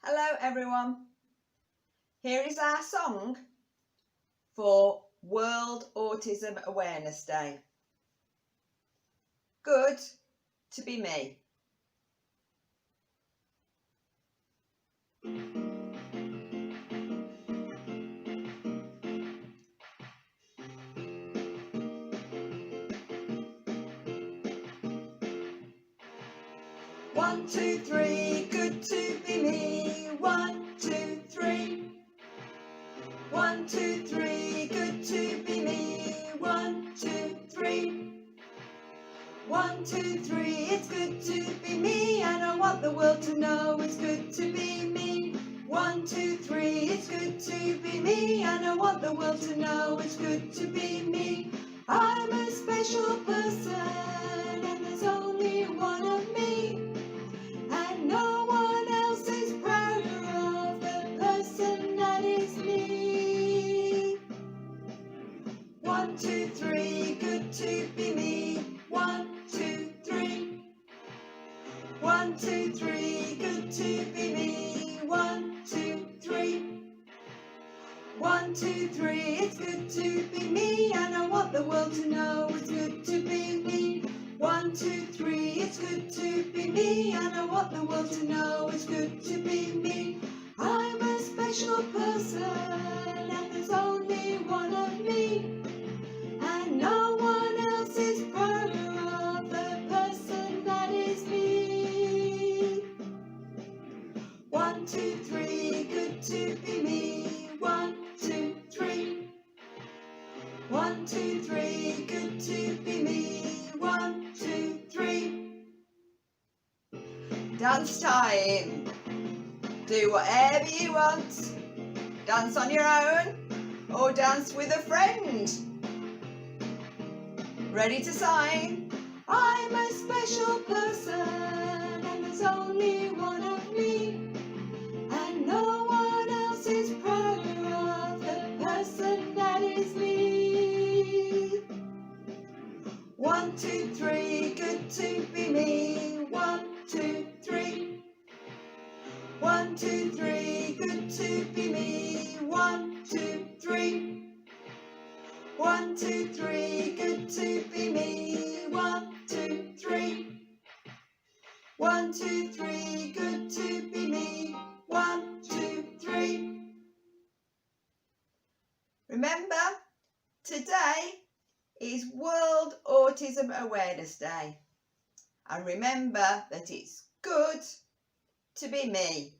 Hello everyone, here is our song for World Autism Awareness Day. Good to be me. One, two, three, good to be me. 1, 2, 3. 1, 2, 3, good to be me. 1, 2, 3. 1, 2, 3, it's good to be me, and I want the world to know it's good to be me. 1, 2, 3, it's good to be me, and I want the world to know it's good to be me. I'm a special person, and there's only one of me. And no one else is prouder of the person that is me. 1, 2, 3, good to be me. 1, 2, 3. 1, 2, 3, good to be me. 1, 2, 3. 1, 2, 3, it's good to be me, and I want the world to know it's good to be me. 1, 2, 3, it's good to be me, and I want the world to know it's good to be me. I'm a special person, and there's only one of me, and no one else is prouder of the person that is me. 1, 2, 3, good to be me. 1, 2, 3. 1, 2, 3, good to be me. 1, 2, 3. Dance time. Do whatever you want. Dance on your own or dance with a friend. Ready to sign? I'm a special person, and there's only one of me, and no one else is prouder of the person that is me. 1, 2, 3, good to be me. 1, 2, 3. 1, 2, 3, good to be me. 1, 2, 3. 1, 2, 3, good to be me. 1, 2, 3. 1, 2, 3, good to be me. 1, 2, 3. Remember, today is World Autism Awareness Day. And remember that it's good to be me.